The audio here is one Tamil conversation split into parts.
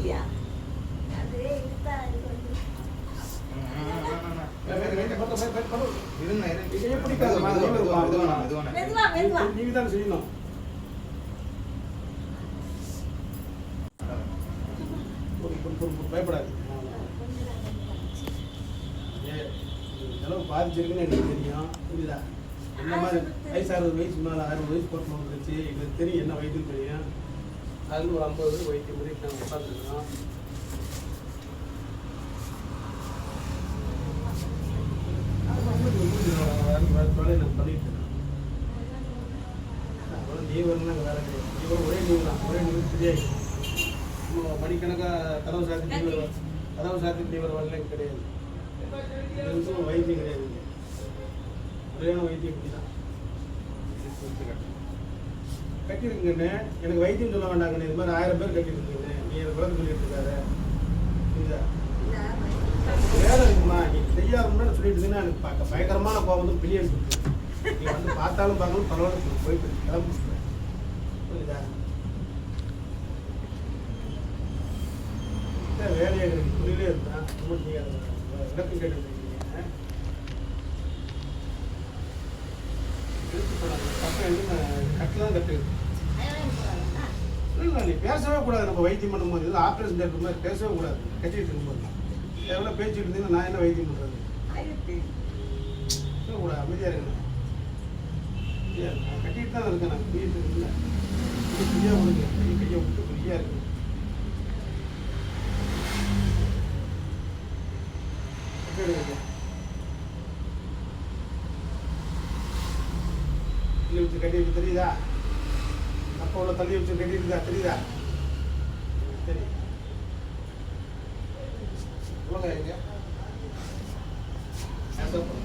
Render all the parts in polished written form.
இல்லையா? அது இதுதான் இது வந்து. மெதுவா மெதுவா நீங்க தான் செய்யணும். பயப்படாது. பாதிச்சிருக்குன்னு எனக்கு தெரியும். புரியுதா? இந்த மாதிரி வயசு 60 வயசு மேலே 60 வயசு பொறுப்பு வந்துருச்சு. எங்களுக்கு தெரியும் என்ன வைத்தியம் தெரியும். அதில் ஒரு 50 வைத்தியம் முறை நாங்கள் உட்காந்துருக்கோம். தொலை நான் பண்ணிட்டு இருக்கேன். நீ வரணும் நாங்கள் வேலை கிடையாது. நீ ஒரே நீவு தான். ஒரே நீவு தெரியாது. மணிக்கணக்காக கதவு சாத்தி நீ வருவார். கதவு சாத்தி நீ வர வரல கிடையாது. எதுவும் வைத்தியம் கிடையாது. ஒரே வைத்தியம் இப்படி தான் கட்டியிருக்குங்கண்ணே. எனக்கு வைத்தியம் சொல்ல வேண்டாங்கண்ணே. இது மாதிரி 1000 பேர் கட்டியிருக்குங்கண்ணே. நீ எனக்கு விளக்கு சொல்லிட்டு இருக்காரு. புரியுதா? வேலை இருக்குமா? நீ செய்யாதுன்னு சொல்லிட்டு இருந்தீங்கன்னா எனக்கு பார்க்க பயங்கரமான கோபம் வந்து பிள்ளைய கொடுத்து நீ வந்து பார்த்தாலும் பார்க்கணும் பரவாயில்ல போயிட்டு கிளம்பி. புரியுதா? வேலையை எனக்கு புரியலே இருந்தான். ரொம்ப நீங்கள் விளக்கம் கேட்டுருக்கீங்க. கட்டில் தான் கட்டு. இல்லை நீ பேசவே கூடாது. நம்ம வைத்தியம் பண்ணும்போது இது ஆப்ரேஷன் தேட்டர் மாதிரி பேசவே கூடாது. கட்டிட்டு இருக்கும்போது எவ்வளோ பேச்சுட்டு இருந்தீங்கன்னா நான் என்ன வைத்தியம் பண்ணுறது? கூட அமைதியாக இருக்கேன். கட்டிட்டு தான் இருக்கேன். நான் புரியுது இல்லை ஃப்ரீயாக கொடுங்க. கையை விட்டு ஃப்ரீயாக இருக்கு. தள்ளி வச்சு கட்டி வச்சு தெரியுதா? அப்போ உள்ள தள்ளி வச்சு கட்டி இருக்குதா? தெரியுதா? சரி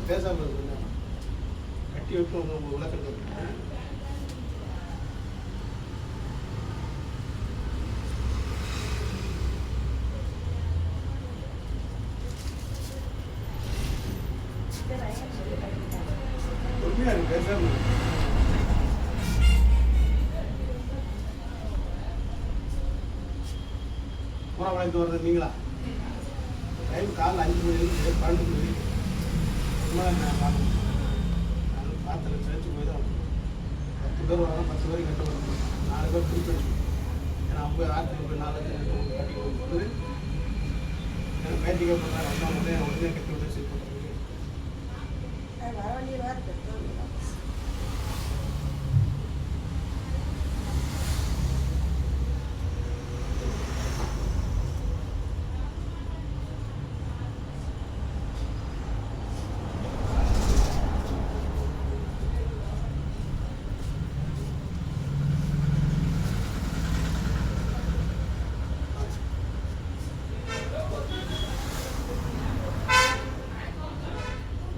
பேசாம இருக்கு. கட்டி விட்டு உங்க விளக்கத்தை உண்மையா இருக்கு. பேசாம பூரா வளைத்து வர்றது நீங்களா? டைம் காலைல 5 மணிலேருந்து 12 மணி நான் பார்க்கணும். நான் பார்த்துல சேர்த்து போய் தான் 10 பேர் வராங்க. 10 பேர் கட்ட வரணும். 4 பேர் திருப்பி ஏன்னா 50 ஆற்றுக்கு போய் 4 கட்டி கொடுக்கும்போது எனக்கு பேட்டிக்கே பண்ணாங்க. அம்மா உடனே கட்டி விட்டு செட் பண்ணுறது.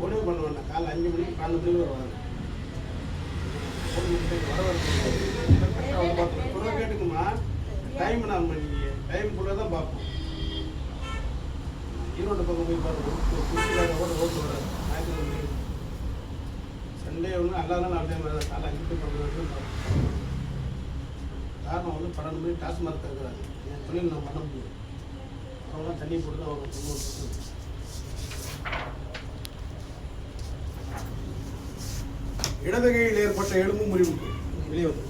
ஒன்றும் பண்ண வேண்டாம். காலைல 5 மணிக்கு 12 மணிக்கு வருவாங்க. சொல்ல கேட்டுக்குமா? டைம் நான் பண்ணி டைம் கூட தான் பார்ப்போம். ஈரோடு பக்கம் போய் பார்ப்போம். ஓட்டு வராது. ஞாயிற்றுக்கிழமை சண்டே ஒன்று எல்லாரும் 4 டைம் வராது. காலைல 5 to 12 வரைக்கும் பார்ப்போம். காரணம் வந்து 12 மணி டாஸ்மார்க் இருக்கிறாங்க. என் தொழில் நான் பண்ண முடியும். அவங்க தண்ணி போட்டு தான் அவங்க இடது கையில் ஏற்பட்ட எலும்பு முறிவு வெளியே வந்து